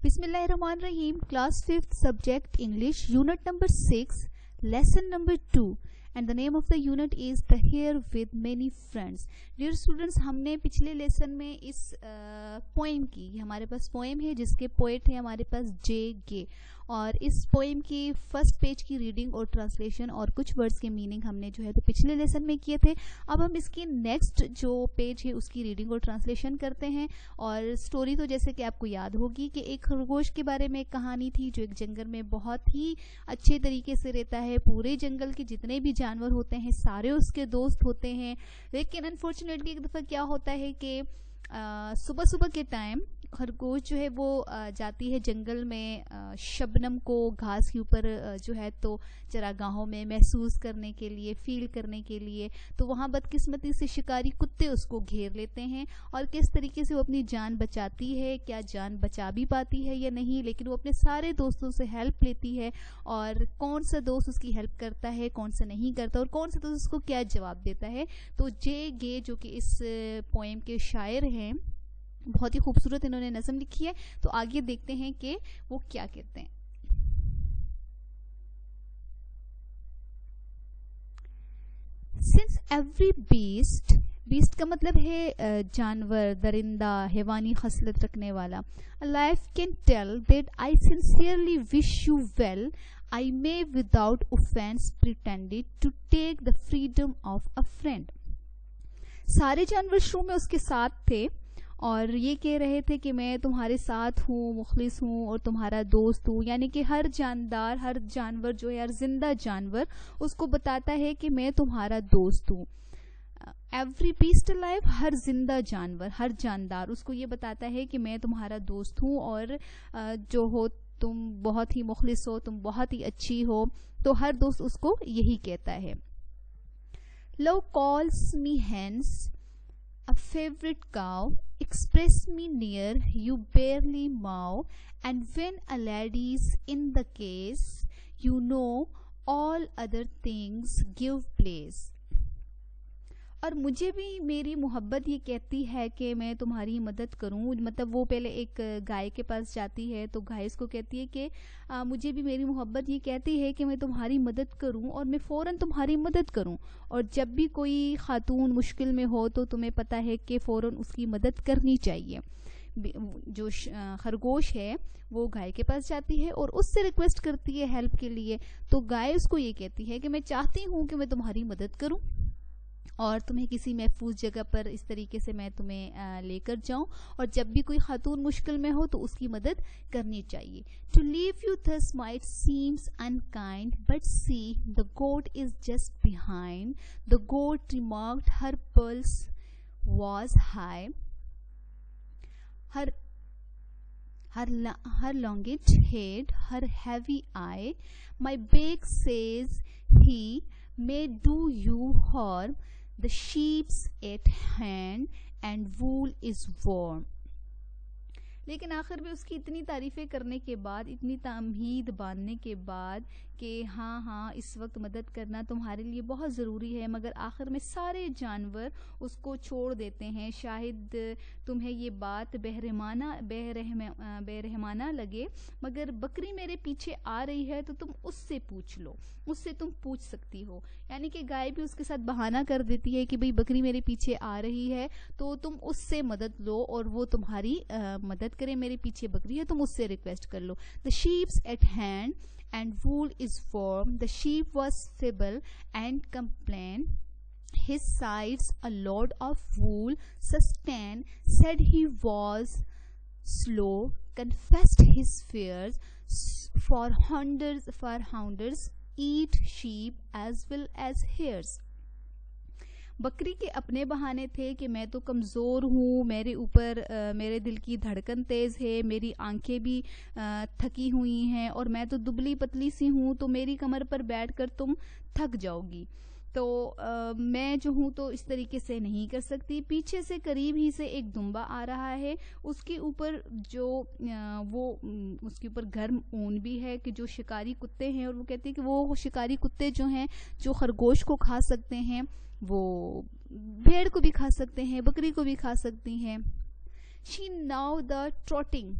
Bismillahirrahmanirrahim. Class 5th subject English, unit number 6, lesson number 2, and the name of the unit is The Hare with Many Friends. Dear students, हमने पिछले lesson में इस poem की, हमारे पास poem है जिसके poet है हमारे पास जे गे, और इस पोएम की फर्स्ट पेज की रीडिंग और ट्रांसलेशन और कुछ वर्ड्स के मीनिंग हमने जो है तो पिछले लेसन में किए थे. अब हम इसकी नेक्स्ट जो पेज है उसकी रीडिंग और ट्रांसलेशन करते हैं. और स्टोरी तो जैसे कि आपको याद होगी कि एक खरगोश के बारे में एक कहानी थी जो एक जंगल में बहुत ही अच्छे तरीके से रहता है. पूरे जंगल के जितने भी जानवर होते हैं सारे उसके दोस्त होते हैं. लेकिन अनफॉर्चुनेटली एक दफ़ा क्या होता है कि सुबह सुबह के टाइम खरगोश जो है वो जाती है जंगल में शबनम को घास के ऊपर जो है तो चरागाहों में महसूस करने के लिए, फील करने के लिए. तो वहाँ बदकिस्मती से शिकारी कुत्ते उसको घेर लेते हैं और किस तरीके से वो अपनी जान बचाती है, क्या जान बचा भी पाती है या नहीं, लेकिन वो अपने सारे दोस्तों से हेल्प लेती है. और कौन सा दोस्त उसकी हेल्प करता है, कौन सा नहीं करता, और कौन सा दोस्त उसको क्या जवाब देता है. तो जे गे जो कि इस पोएम के शायर हैं, बहुत ही खूबसूरत इन्होंने नज़म लिखी है. तो आगे देखते हैं कि वो क्या कहते हैं. Since every beast का मतलब है जानवर, दरिंदा, हैवानी खसलत रखने वाला. A life can tell that I sincerely wish you well. I may without offense pretended to take the freedom of a friend. सारे जानवर शुरू में उसके साथ थे और ये कह रहे थे कि मैं तुम्हारे साथ हूँ, मुखलिस हूँ और तुम्हारा दोस्त हूँ. यानी कि हर जानदार, हर जानवर जो है, हर जिंदा जानवर उसको बताता है कि मैं तुम्हारा दोस्त हूँ. एवरी बीस्ट अलाइव, हर जिंदा जानवर, हर जानदार उसको ये बताता है कि मैं तुम्हारा दोस्त हूँ और जो हो तुम बहुत ही मुखलिस हो, तुम बहुत ही अच्छी हो. तो हर दोस्त उसको यही कहता है. Love calls me hence, a favorite cow, express me near, you barely mow, and when a lady's in the case, you know all other things give place. और मुझे भी मेरी मोहब्बत ये कहती है कि मैं तुम्हारी मदद करूं. मतलब वो पहले एक गाय के पास जाती है तो गाय इसको कहती है कि मुझे भी मेरी मोहब्बत ये कहती है कि मैं तुम्हारी मदद करूं और मैं फ़ौरन तुम्हारी मदद करूं. और जब भी कोई खातून मुश्किल में हो तो तुम्हें पता है कि फ़ौरन उसकी मदद करनी चाहिए. जो खरगोश है वो गाय के पास जाती है और उससे रिक्वेस्ट करती है हेल्प के लिए. तो गाय उसको ये कहती है कि मैं चाहती हूँ कि मैं तुम्हारी मदद करूँ और तुम्हें किसी महफूज जगह पर इस तरीके से मैं तुम्हें लेकर जाऊं, और जब भी कोई खातून मुश्किल में हो तो उसकी मदद करनी चाहिए. To leave you thus might seems unkind, but see the goat is just behind. The goat remarked, her pulse was high, her longed head, her heavy eye. My back says he may do you harm. The sheep's at hand and wool is warm. लेकिन आखिर में उसकी इतनी तारीफ़ें करने के बाद, इतनी तमहीद बांधने के बाद कि हाँ इस वक्त मदद करना तुम्हारे लिए बहुत ज़रूरी है, मगर आखिर में सारे जानवर उसको छोड़ देते हैं. शायद तुम्हें ये बात बेरहमाना लगे, मगर बकरी मेरे पीछे आ रही है तो तुम उससे पूछ लो, उससे तुम पूछ सकती हो. यानी कि गाय भी उसके साथ बहाना कर देती है कि भाई बकरी मेरे पीछे आ रही है तो तुम उससे मदद लो और वो तुम्हारी मदद करे. मेरे पीछे बकरी है, तुम उससे रिक्वेस्ट कर लो. The sheep's at hand and wool is warm. The sheep was feeble and complained. His sides a load of wool sustained. Said he was slow, confessed his fears. For hounders eat sheep as well as hares. बकरी के अपने बहाने थे कि मैं तो कमज़ोर हूँ, मेरे ऊपर मेरे दिल की धड़कन तेज़ है, मेरी आंखें भी थकी हुई हैं और मैं तो दुबली पतली सी हूँ, तो मेरी कमर पर बैठकर तुम थक जाओगी. तो मैं जो हूँ तो इस तरीके से नहीं कर सकती. पीछे से करीब ही से एक दुम्बा आ रहा है, उसके ऊपर जो उसके ऊपर गर्म ऊन भी है कि जो शिकारी कुत्ते हैं, और वो कहते हैं कि वो शिकारी कुत्ते जो हैं जो खरगोश को खा सकते हैं, वो भेड़ को भी खा सकते हैं, बकरी को भी खा सकती हैं. She now the trotting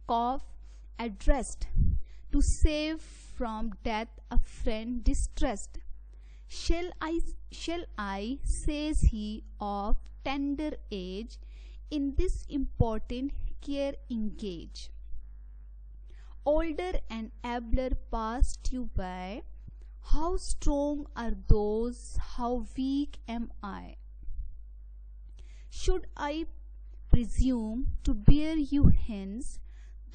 cough addressed, to save from death a friend distressed. Shall I, says he, of tender age, in this important care engage? Older and abler passed you by. How strong are those, how weak am I? Should I presume to bear you hence,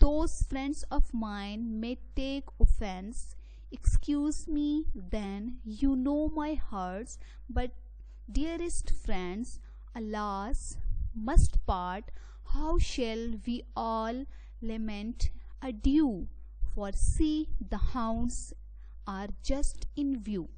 those friends of mine may take offense. Excuse me then, you know my hearts, but dearest friends, alas, must part. How shall we all lament adieu? For see, the hounds are just in view.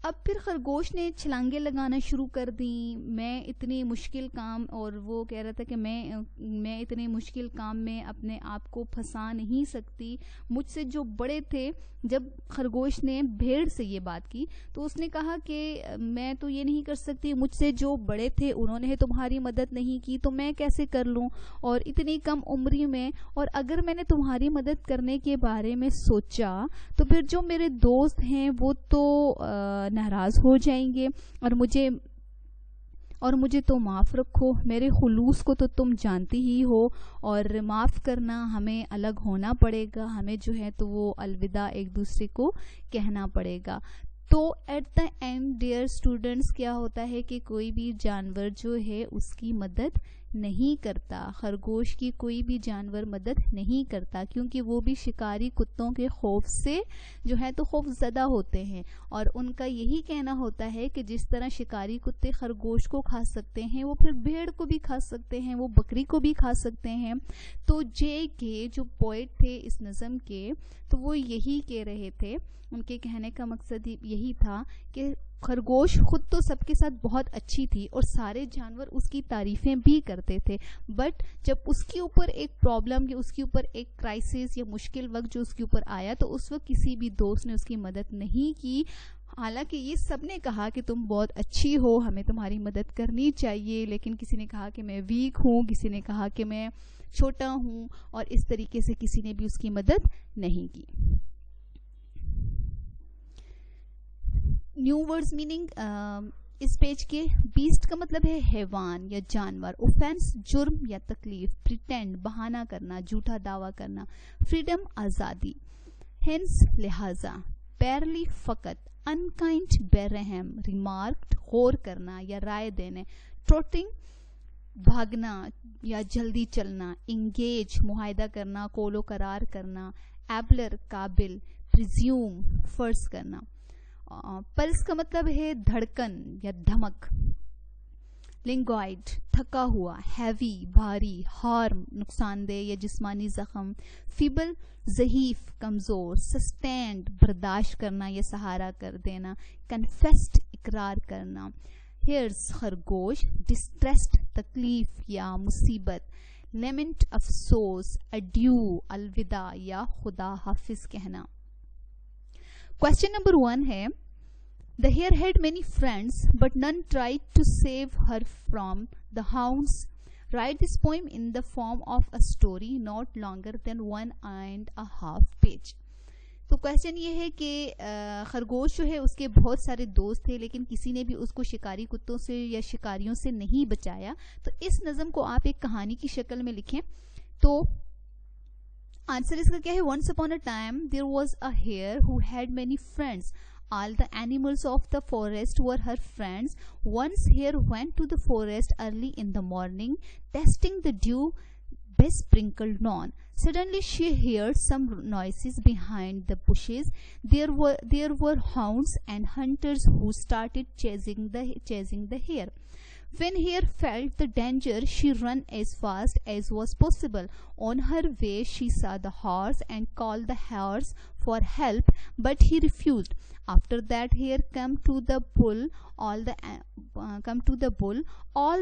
अब फिर खरगोश ने छलांगे लगाना शुरू कर दी. मैं इतनी मुश्किल काम, और वो कह रहा था कि मैं इतने मुश्किल काम में अपने आप को फंसा नहीं सकती. मुझसे जो बड़े थे, जब खरगोश ने भेड़ से ये बात की तो उसने कहा कि मैं तो ये नहीं कर सकती, मुझसे जो बड़े थे उन्होंने तुम्हारी मदद नहीं की तो मैं कैसे कर लूं, और इतनी कम उम्र में, और अगर मैंने तुम्हारी मदद करने के बारे में सोचा तो फिर जो मेरे दोस्त हैं वो तो नाराज हो जाएंगे, और मुझे तो माफ़ रखो, मेरे खुलूस को तो तुम जानती ही हो, और माफ़ करना, हमें अलग होना पड़ेगा, हमें जो है तो वो अलविदा एक दूसरे को कहना पड़ेगा. तो at the end dear students, क्या होता है कि कोई भी जानवर जो है उसकी मदद नहीं करता. खरगोश की कोई भी जानवर मदद नहीं करता, क्योंकि वो भी शिकारी कुत्तों के खौफ से जो है तो खौफ ज़दा होते हैं, और उनका यही कहना होता है कि जिस तरह शिकारी कुत्ते खरगोश को खा सकते हैं, वो फिर भेड़ को भी खा सकते हैं, वो बकरी को भी खा सकते हैं. तो जे के जो पोइट थे इस नज़म के, तो वो यही कह रहे थे, उनके कहने का मकसद यही था कि खरगोश खुद तो सबके साथ बहुत अच्छी थी और सारे जानवर उसकी तारीफें भी करते थे, बट जब उसके ऊपर एक प्रॉब्लम या उसके ऊपर एक क्राइसिस या मुश्किल वक्त जो उसके ऊपर आया, तो उस वक्त किसी भी दोस्त ने उसकी मदद नहीं की. हालांकि ये सब ने कहा कि तुम बहुत अच्छी हो, हमें तुम्हारी मदद करनी चाहिए, लेकिन किसी ने कहा कि मैं वीक हूँ, किसी ने कहा कि मैं छोटा हूँ, और इस तरीके से किसी ने भी उसकी मदद नहीं की. न्यू वर्ड्स मीनिंग इस पेज के. बीस्ट का मतलब है हैवान या जानवर. ऑफेंस जुर्म या तकलीफ. प्रिटेंड बहाना करना, झूठा दावा करना. फ्रीडम आज़ादी. हेंस लिहाजा. बैरली फकत. अनकाइंड बेरहम. रिमार्क्ड गौर करना या राय देने. ट्रोटिंग भागना या जल्दी चलना. इंगेज मुआहदा करना, कोलो करार करना. एबलर काबिल. प्रिज्यूम फर्ज करना. पल्स का मतलब है धड़कन या धमक. लिंगॉइड थका हुआ. हैवी भारी. हार्म नुकसानदेह या जिस्मानी जख्म. फीबल ज़हीफ कमजोर. सस्टेंड बर्दाश्त करना या सहारा कर देना. कन्फेस्ड इकरार करना. हेयर्स खरगोश. डिस्ट्रेस्ड तकलीफ या मुसीबत. लेमेंट अफसोस. अड्यू अलविदा या खुदा हाफिज कहना. Question number 1 है, the hare had many friends but none tried to save her from the hounds. Write this poem in the form of a story not longer than 1.5 page. तो क्वेश्चन ये है कि खरगोश जो है उसके बहुत सारे दोस्त थे, लेकिन किसी ने भी उसको शिकारी कुत्तों से या शिकारियों से नहीं बचाया. तो इस नज़म को आप एक कहानी की शक्ल में लिखें. तो आंसर इसका क्या है. Once upon a time there was a hare who had many friends. All the animals of the forest were her friends. Once hare went to the forest early in the morning, testing the dew besprinkled on. Suddenly she heard some noises behind the bushes. There were hounds and hunters who started chasing the hare. When hare felt the danger, she ran as fast as was possible. On her way, she saw the horse and called the horse for help, but he refused. After that, hare came to the bull. All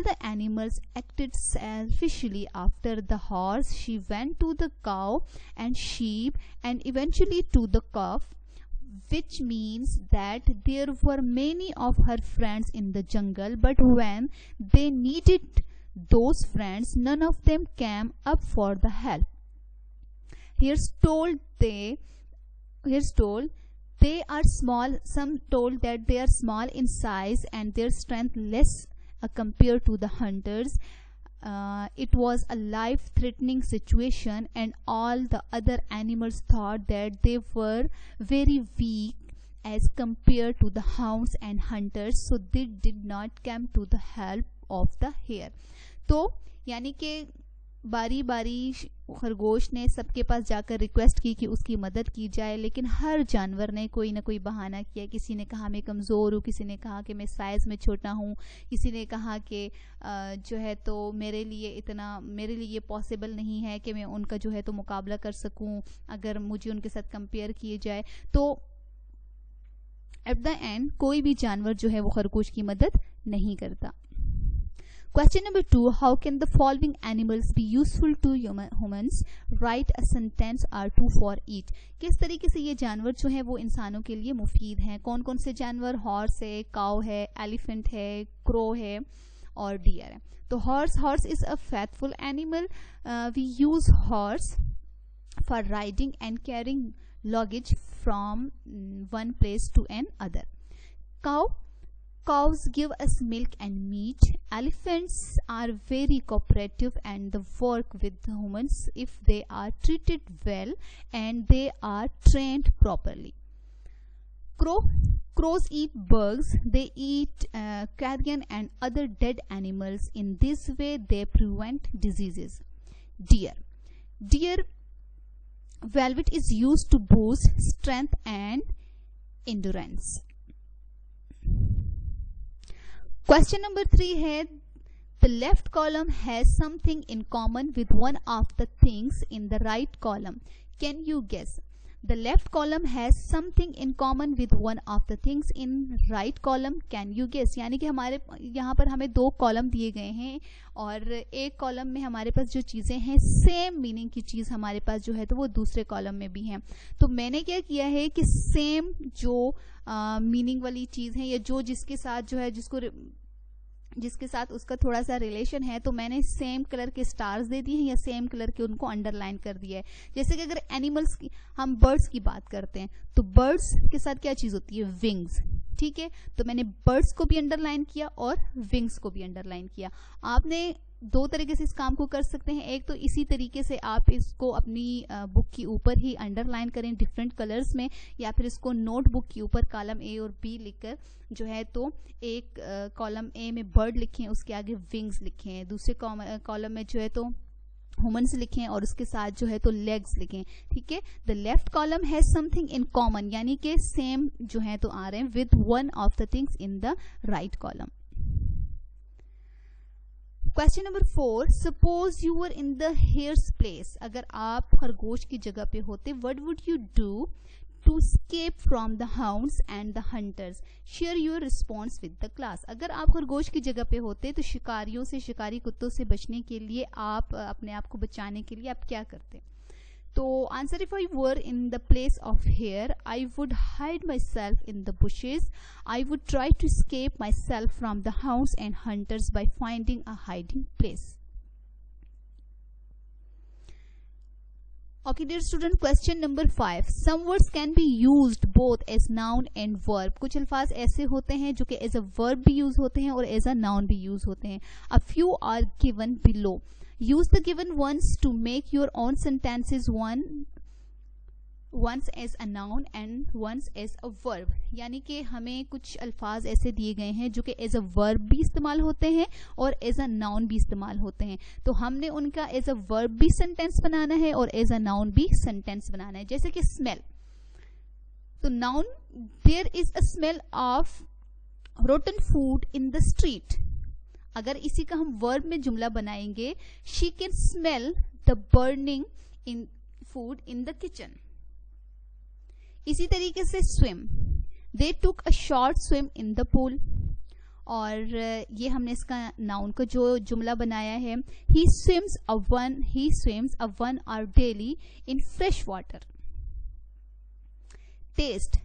the animals acted selfishly. After the horse, she went to the cow and sheep, and eventually to the calf, which means that there were many of her friends in the jungle, but when they needed those friends, none of them came up for the help. Here's told they are small. Some told that they are small in size and their strength less compared to the hunters. It was a life-threatening situation, and all the other animals thought that they were very weak as compared to the hounds and hunters, so they did not come to the help of the hare. तो यानी कि बारी बारी खरगोश ने सबके पास जाकर request की कि उसकी मदद की जाए, लेकिन हर जानवर ने कोई ना कोई बहाना किया. किसी ने कहा मैं कमज़ोर हूँ, किसी ने कहा कि मैं साइज़ में छोटा हूँ, किसी ने कहा कि जो है तो मेरे लिए ये पॉसिबल नहीं है कि मैं उनका जो है तो मुकाबला कर सकूँ अगर मुझे उनके साथ कंपेयर किए जाए. तो एट द एंड कोई भी जानवर जो है वो खरगोश की मदद नहीं करता. Question number 2. How can the following animals be useful to humans? Write a sentence or two for each. किस तरीके से ये जानवर जो है वो इंसानों के लिए मुफीद हैं? कौन कौन से जानवर? हॉर्स है, काउ है, एलिफेंट है, क्रो है और डियर है. तो horse is a faithful animal. We use horse for riding and carrying luggage from one place to another. Cows give us milk and meat. Elephants are very cooperative and they work with humans if they are treated well and they are trained properly. Crows eat bugs. They eat carrion and other dead animals. In this way they prevent diseases. Deer velvet is used to boost strength and endurance. Question number 3 है, the left column has something in common with one of the things in the right column. Can you guess? The left column has something in common with one of the things in right column. Can you guess? यानी कि हमारे यहाँ पर हमें 2 column दिए गए हैं और एक कॉलम में हमारे पास जो चीज़ें हैं सेम मीनिंग की चीज़ हमारे पास जो है तो वो दूसरे कॉलम में भी है. तो मैंने क्या किया है कि सेम जो मीनिंग वाली चीज़ है या जो जिसके साथ जो है जिसके साथ उसका थोड़ा सा रिलेशन है, तो मैंने सेम कलर के स्टार्स दे दिए हैं या सेम कलर के उनको अंडरलाइन कर दिया है. जैसे कि अगर एनिमल्स की हम बर्ड्स की बात करते हैं तो बर्ड्स के साथ क्या चीज होती है? विंग्स. ठीक है, तो मैंने बर्ड्स को भी अंडरलाइन किया और विंग्स को भी अंडरलाइन किया. आपने 2 तरीके से इस काम को कर सकते हैं. एक तो इसी तरीके से आप इसको अपनी बुक के ऊपर ही अंडरलाइन करें डिफरेंट कलर्स में, या फिर इसको नोट बुक के ऊपर कॉलम ए और बी लिखकर जो है तो एक कॉलम ए में बर्ड लिखें, उसके आगे विंग्स लिखें, दूसरे कॉलम में जो है तो ह्यूमन्स लिखें और उसके साथ जो है तो लेग्स लिखें. ठीक है, the left column has something in common यानी कि सेम जो है तो आ रहे हैं with one of the things in the right column. Question number 4. Suppose you were in the hare's place. अगर आप खरगोश की जगह पे होते, what would you do to escape from the hounds and the hunters? Share your response with the class. अगर आप खरगोश की जगह पे होते तो शिकारियों से, शिकारी कुत्तों से बचने के लिए, आप अपने आप को बचाने के लिए आप क्या करते? तो answer, if I were in the place of hare, I would hide myself in the bushes. I would try to escape myself from the hounds and hunters by finding a hiding place. Okay, dear student, question number 5. Some words can be used both as noun and verb. कुछ अल्फाज ऐसे होते हैं जो कि as a verb भी use होते हैं और as a noun भी यूज होते हैं. A few are given below. Use the given ones to make your own sentences, once as a noun and once as a verb. यानी कि हमें कुछ अल्फाज ऐसे दिए गए हैं जो कि as a verb भी इस्तेमाल होते हैं और as a noun भी इस्तेमाल होते हैं. तो हमने उनका as a verb भी सेंटेंस बनाना है और as a noun भी सेंटेंस बनाना है. जैसे कि smell. तो noun, there is a smell of rotten food in the street. अगर इसी का हम वर्ब में जुमला बनाएंगे, she can smell the burning in food in the kitchen. इसी तरीके से swim. They took a short swim in the pool. और ये हमने इसका नाउन का जो जुमला बनाया है, he swims a 1 hour daily in fresh water. Taste.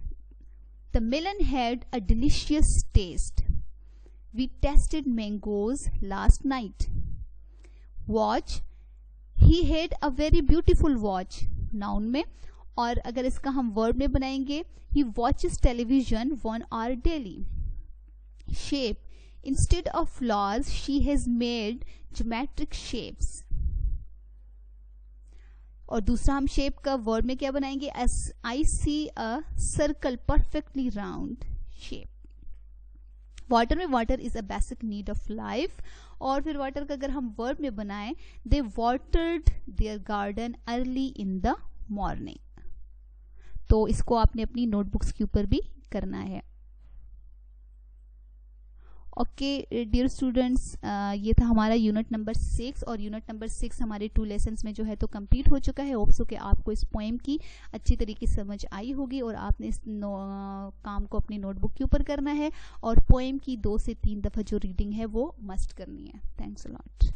The melon had a delicious taste. We tasted mangoes last night. watch. He had a very beautiful watch, noun में. और अगर इसका हम verb में बनाएंगे, he watches television 1 hour daily. Shape, instead of flowers she has made geometric shapes. और दूसरा हम शेप का वर्ड में क्या बनाएंगे, as I see a circle perfectly round shape. Water में water is a basic need of life. और फिर वाटर का अगर हम वर्ब में बनाएं, they watered their garden early in the morning. तो इसको आपने अपनी नोटबुक्स के ऊपर भी करना है. ओके डियर स्टूडेंट्स, ये था हमारा यूनिट नंबर 6 और यूनिट नंबर 6 हमारे 2 लेसन्स में जो है तो कंप्लीट हो चुका है. होप्स कि आपको इस पोएम की अच्छी तरीके से समझ आई होगी और आपने इस काम को अपनी नोटबुक के ऊपर करना है और पोएम की 2 से 3 दफ़ा जो रीडिंग है वो मस्ट करनी है. Thanks a lot.